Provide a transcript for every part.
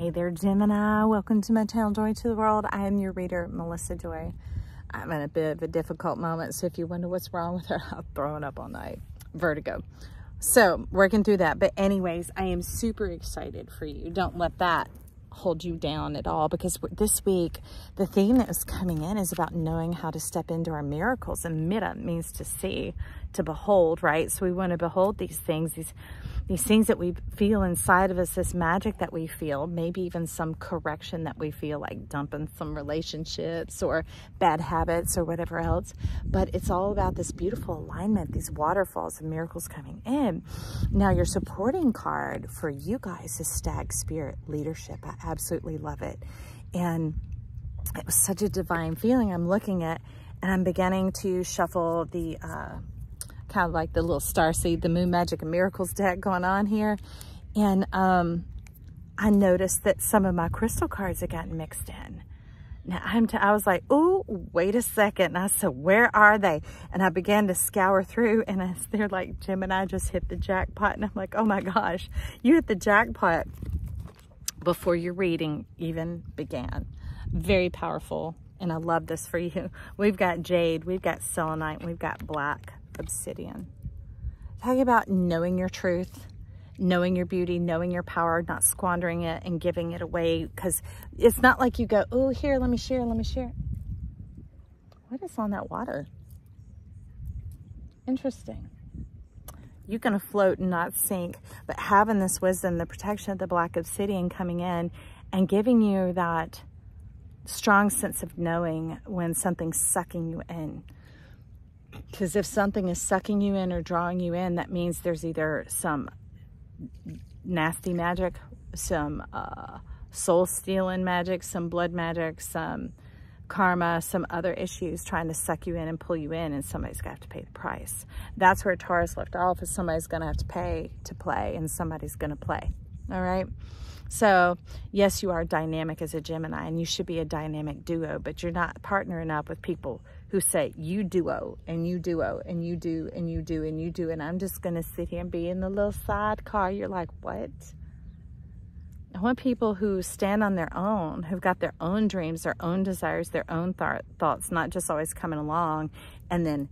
Hey there, Gemini. Welcome to my channel, Joy to the World. I am your reader, Melissa Joy. I'm in a bit of a difficult moment, so if you wonder what's wrong with her, I'm throwing up all night. Vertigo. So, working through that. But anyways, I am super excited for you. Don't let that hold you down at all, because this week, the theme that is coming in is about knowing how to step into our miracles. And mira means to see, to behold, right? So we want to behold these things, these things that we feel inside of us, this magic that we feel, maybe even some correction that we feel, like dumping some relationships or bad habits or whatever else. But it's all about this beautiful alignment, these waterfalls and miracles coming in. Now, your supporting card for you guys is Stag Spirit Leadership. I absolutely love it. And it was such a divine feeling. I'm looking at, and I'm beginning to shuffle the kind of like the little starseed, the Moon Magic and Miracles deck going on here. And I noticed that some of my crystal cards had gotten mixed in. Now, I was like, oh, wait a second. And I said, where are they? And I began to scour through, and they're like, Gemini just hit the jackpot. And I'm like, oh my gosh, you hit the jackpot before your reading even began. Very powerful. And I love this for you. We've got jade, we've got selenite, we've got black obsidian. Talking about knowing your truth, knowing your beauty, knowing your power, not squandering it and giving it away, because it's not like you go, oh, here, let me share, let me share. What is on that water? Interesting. You're going to float and not sink, but having this wisdom, the protection of the black obsidian coming in and giving you that strong sense of knowing when something's sucking you in. Because if something is sucking you in or drawing you in, that means there's either some nasty magic, some soul stealing magic, some blood magic, some karma, some other issues trying to suck you in and pull you in, and somebody's going to have to pay the price. That's where Taurus left off, is somebody's going to have to pay to play, and somebody's going to play. All right? So, yes, you are dynamic as a Gemini, and you should be a dynamic duo, but you're not partnering up with people who say, you duo, and you duo, and you do, and you do, and you do, and I'm just going to sit here and be in the little sidecar. You're like, what? I want people who stand on their own, who've got their own dreams, their own desires, their own thoughts, not just always coming along and then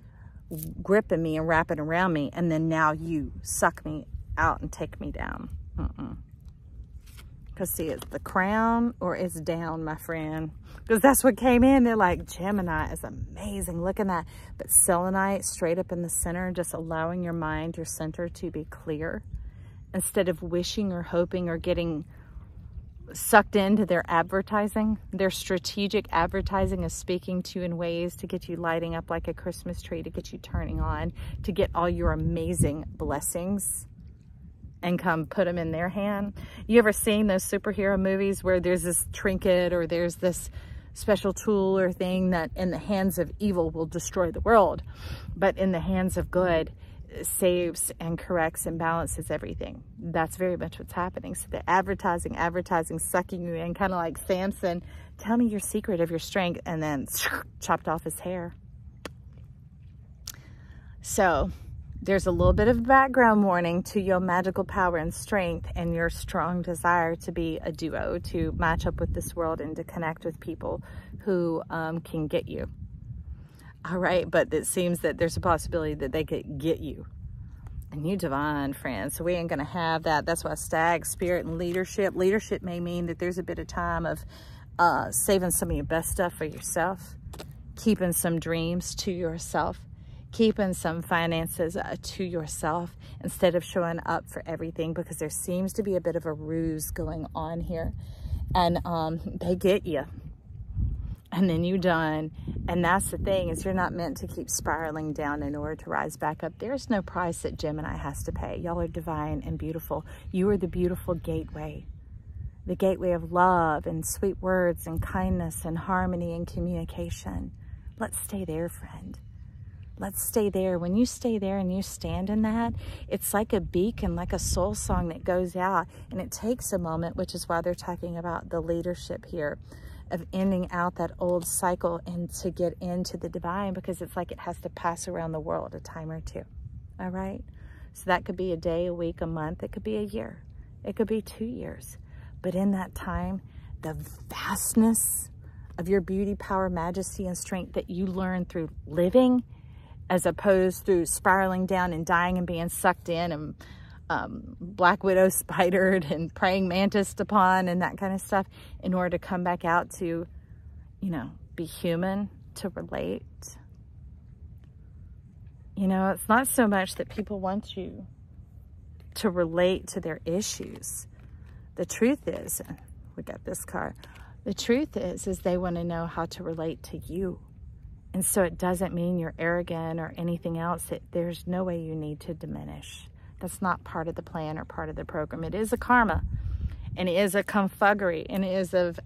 gripping me and wrapping around me, and then now you suck me out and take me down. Because see, it's the crown or it's down, my friend. Because that's what came in. They're like, Gemini is amazing. Look at that. But selenite straight up in the center, just allowing your mind, your center to be clear. Instead of wishing or hoping or getting sucked into their advertising. Their strategic advertising is speaking to you in ways to get you lighting up like a Christmas tree, to get you turning on, to get all your amazing blessings and come put them in their hand. You ever seen those superhero movies where there's this trinket or there's this special tool or thing that in the hands of evil will destroy the world, but in the hands of good saves and corrects and balances everything? That's very much what's happening. So the advertising, sucking you in, kind of like Samson, tell me your secret of your strength, and then chopped off his hair. So there's a little bit of background warning to your magical power and strength and your strong desire to be a duo, to match up with this world and to connect with people who can get you. All right, but it seems that there's a possibility that they could get you. And you divine, friends. So we ain't going to have that. That's why Stag, Spirit, and Leadership. Leadership may mean that there's a bit of time of saving some of your best stuff for yourself, keeping some dreams to yourself, keeping some finances to yourself instead of showing up for everything, because there seems to be a bit of a ruse going on here. And they get you. And then you done. And that's the thing, is you're not meant to keep spiraling down in order to rise back up. There's no price that Gemini has to pay. Y'all are divine and beautiful. You are the beautiful gateway. The gateway of love and sweet words and kindness and harmony and communication. Let's stay there, friend. Let's stay there. When you stay there and you stand in that, it's like a beacon, like a soul song that goes out. And it takes a moment, which is why they're talking about the leadership here, of ending out that old cycle and to get into the divine, because it's like it has to pass around the world a time or two. All right? So that could be a day, a week, a month. It could be a year. It could be 2 years. But in that time, the vastness of your beauty, power, majesty, and strength that you learn through living, as opposed through spiraling down and dying and being sucked in and black widow spidered and praying mantis upon and that kind of stuff, in order to come back out to, you know, be human, to relate. You know, it's not so much that people want you to relate to their issues. The truth is, we got this card, the truth is they want to know how to relate to you. And so it doesn't mean you're arrogant or anything else. There's no way you need to diminish. That's not part of the plan or part of the program. It is a karma, and it is a confuggery, and it is of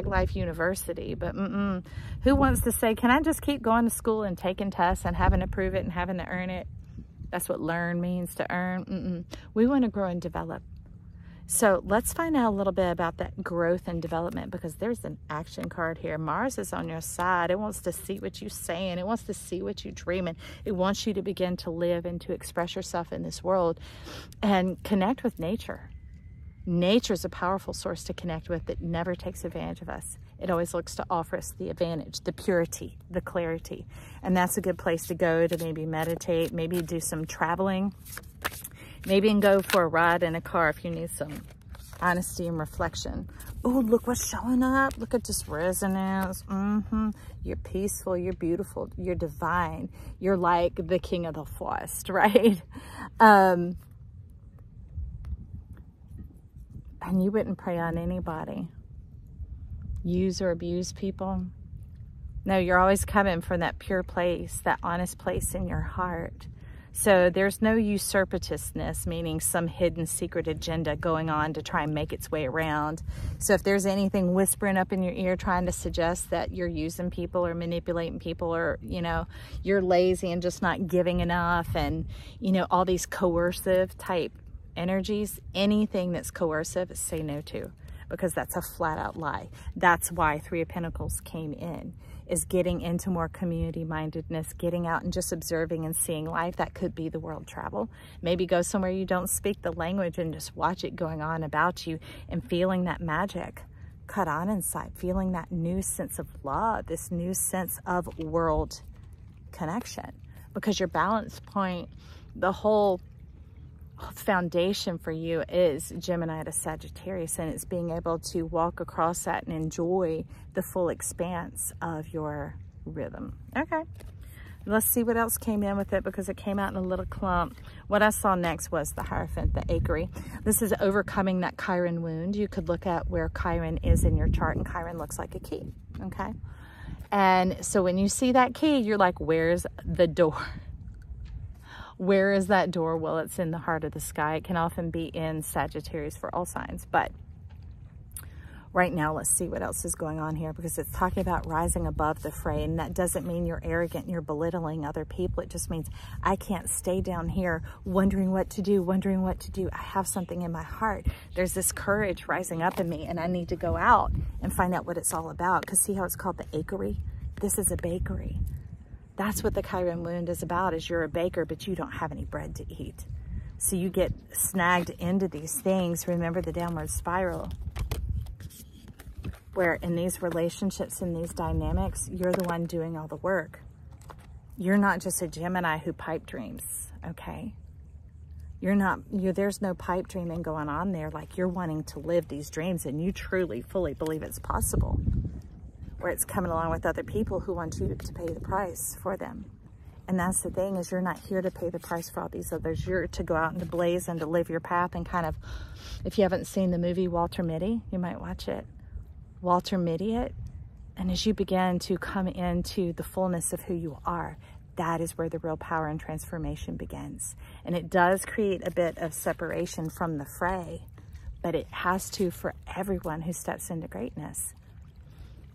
#Life University. But who wants to say, can I just keep going to school and taking tests and having to prove it and having to earn it? That's what learn means, to earn. We want to grow and develop. So let's find out a little bit about that growth and development, because there's an action card here. Mars is on your side. It wants to see what you're saying. It wants to see what you're dreaming. It wants you to begin to live and to express yourself in this world and connect with nature. Nature is a powerful source to connect with that never takes advantage of us. It always looks to offer us the advantage, the purity, the clarity. And that's a good place to go to maybe meditate, maybe do some traveling. Maybe and go for a ride in a car if you need some honesty and reflection. Oh, look what's showing up. Look at this resonance. You're peaceful. You're beautiful. You're divine. You're like the king of the forest, right? And you wouldn't prey on anybody. Use or abuse people. No, you're always coming from that pure place, that honest place in your heart. So there's no usurpatousness, meaning some hidden secret agenda going on to try and make its way around. So if there's anything whispering up in your ear trying to suggest that you're using people or manipulating people, or, you know, you're lazy and just not giving enough, and, you know, all these coercive type energies, anything that's coercive, say no to, because that's a flat out lie. That's why Three of Pentacles came in, is getting into more community mindedness, getting out and just observing and seeing life. That could be the world travel. Maybe go somewhere you don't speak the language and just watch it going on about you and feeling that magic cut on inside, feeling that new sense of love, this new sense of world connection. Because your balance point, the whole foundation for you is Gemini to Sagittarius, and it's being able to walk across that and enjoy the full expanse of your rhythm. Okay, let's see what else came in with it, because it came out in a little clump. What I saw next was the Hierophant, the Akery. This is overcoming that Chiron wound. You could look at where Chiron is in your chart, and Chiron looks like a key. Okay, and so when you see that key, you're like, where's the door? Where is that door? Well, it's in the heart of the sky. It can often be in Sagittarius for all signs. But right now, let's see what else is going on here, because it's talking about rising above the fray. And that doesn't mean you're arrogant and you're belittling other people. It just means I can't stay down here wondering what to do, wondering what to do. I have something in my heart. There's this courage rising up in me, and I need to go out and find out what it's all about. Because see how it's called the Akery? This is a bakery. That's what the Chiron wound is about, is you're a baker, but you don't have any bread to eat. So you get snagged into these things. Remember the downward spiral, where in these relationships, in these dynamics, you're the one doing all the work. You're not just a Gemini who pipe dreams, okay? There's no pipe dreaming going on there. Like, you're wanting to live these dreams, and you truly, fully believe it's possible. Where it's coming along with other people who want you to pay the price for them. And that's the thing, is you're not here to pay the price for all these others. You're to go out and to blaze and to live your path, and kind of, if you haven't seen the movie Walter Mitty, you might watch it. Walter Mitty it. And as you begin to come into the fullness of who you are, that is where the real power and transformation begins. And it does create a bit of separation from the fray, but it has to for everyone who steps into greatness.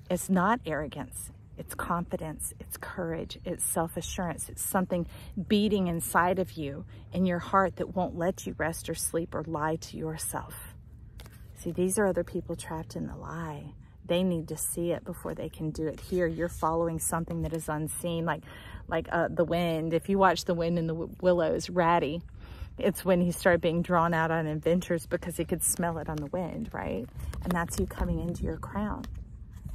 It's not arrogance, it's confidence, it's courage, it's self-assurance. It's something beating inside of you in your heart that won't let you rest or sleep or lie to yourself. See, these are other people trapped in the lie. They need to see it before they can do it. Here, you're following something that is unseen, like the wind. If you watch The Wind in the Willows, Ratty, It's when he started being drawn out on adventures because he could smell it on the wind, right? And that's you coming into your crown.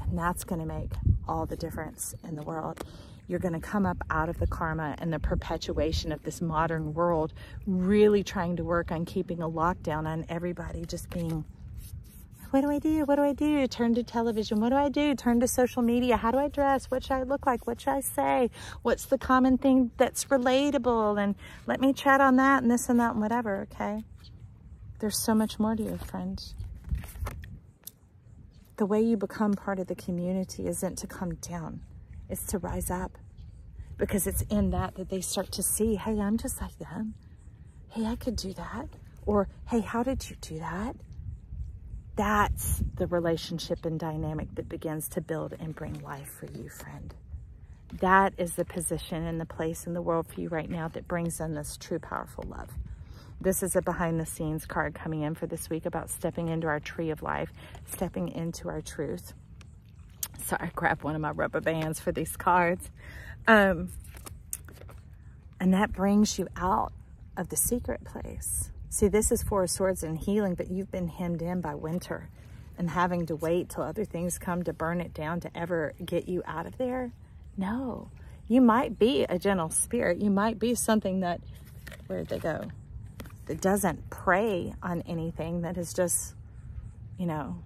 And that's going to make all the difference in the world. You're going to come up out of the karma and the perpetuation of this modern world, really trying to work on keeping a lockdown on everybody, just being, what do I do? What do I do? Turn to television. What do I do? Turn to social media. How do I dress? What should I look like? What should I say? What's the common thing that's relatable? And let me chat on that and this and that and whatever, okay? There's so much more to you, friends. The way you become part of the community isn't to come down. It's to rise up. Because it's in that they start to see, hey, I'm just like them. Hey, I could do that. Or, hey, how did you do that? That's the relationship and dynamic that begins to build and bring life for you, friend. That is the position and the place in the world for you right now that brings in this true, powerful love. This is a behind the scenes card coming in for this week about stepping into our tree of life, stepping into our truth. Sorry, I grabbed one of my rubber bands for these cards. And that brings you out of the secret place. See, this is Four of Swords and healing, but you've been hemmed in by winter and having to wait till other things come to burn it down to ever get you out of there. No, you might be a gentle spirit. You might be something that, where'd they go? That doesn't prey on anything, that is just, you know,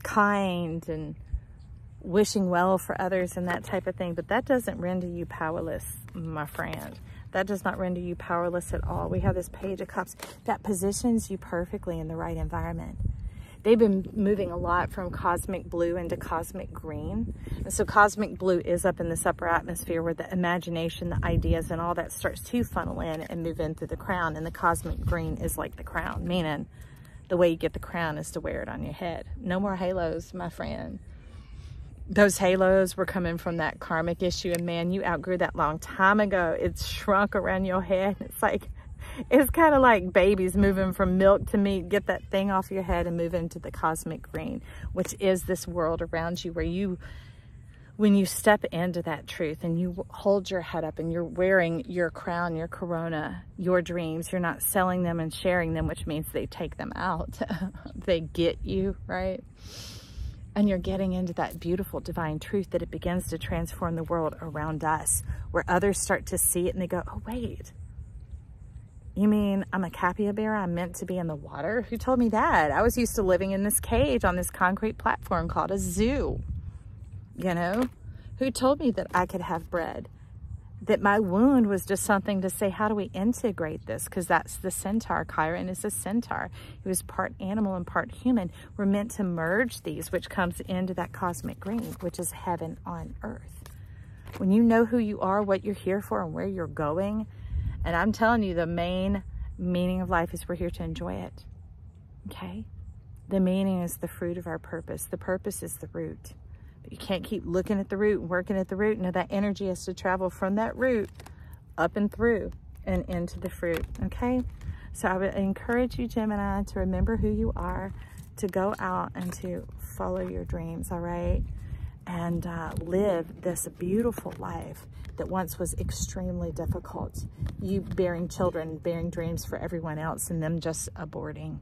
kind and wishing well for others and that type of thing. But that doesn't render you powerless, my friend. That does not render you powerless at all. We have this Page of Cups that positions you perfectly in the right environment. They've been moving a lot from cosmic blue into cosmic green. And so cosmic blue is up in this upper atmosphere where the imagination, the ideas, and all that starts to funnel in and move in through the crown. And the cosmic green is like the crown, meaning the way you get the crown is to wear it on your head. No more halos, my friend. Those halos were coming from that karmic issue, and man, you outgrew that long time ago. It's shrunk around your head. It's kind of like babies moving from milk to meat. Get that thing off your head and move into the cosmic green, which is this world around you where you, when you step into that truth and you hold your head up and you're wearing your crown, your corona, your dreams, you're not selling them and sharing them, which means they take them out. They get you, right? And you're getting into that beautiful divine truth that it begins to transform the world around us, where others start to see it and they go, oh, wait, you mean I'm a capybara? I'm meant to be in the water? Who told me that? I was used to living in this cage on this concrete platform called a zoo. You know, who told me that I could have bread? That my wound was just something to say, how do we integrate this? Because that's the centaur. Chiron is a centaur. He was part animal and part human. We're meant to merge these, which comes into that cosmic green, which is heaven on earth. When you know who you are, what you're here for, and where you're going, and I'm telling you, the main meaning of life is we're here to enjoy it, okay? The meaning is the fruit of our purpose. The purpose is the root. But you can't keep looking at the root and working at the root. No, that energy has to travel from that root up and through and into the fruit, okay? So I would encourage you, Gemini, to remember who you are, to go out and to follow your dreams, all right? And live this beautiful life that once was extremely difficult. You bearing children, bearing dreams for everyone else, and them just aborting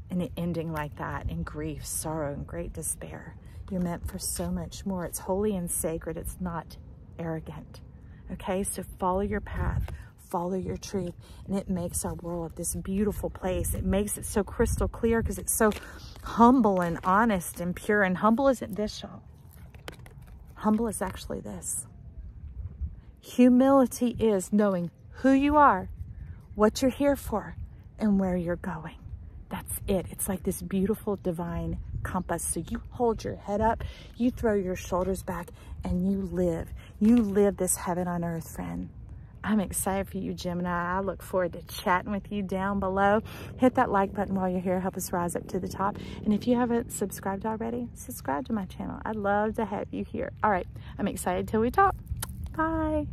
and it ending like that in grief, sorrow, and great despair. You're meant for so much more. It's holy and sacred. It's not arrogant. Okay, so follow your path, follow your truth, and it makes our world this beautiful place. It makes it so crystal clear because it's so humble and honest and pure. And humble isn't this, y'all. Humble is actually this. Humility is knowing who you are, what you're here for, and where you're going. That's it. It's like this beautiful divine compass. So you hold your head up, you throw your shoulders back, and you live. You live this heaven on earth, friend. I'm excited for you, Gemini. I look forward to chatting with you down below. Hit that like button while you're here. Help us rise up to the top. And if you haven't subscribed already, subscribe to my channel. I'd love to have you here. All right. I'm excited till we talk. Bye.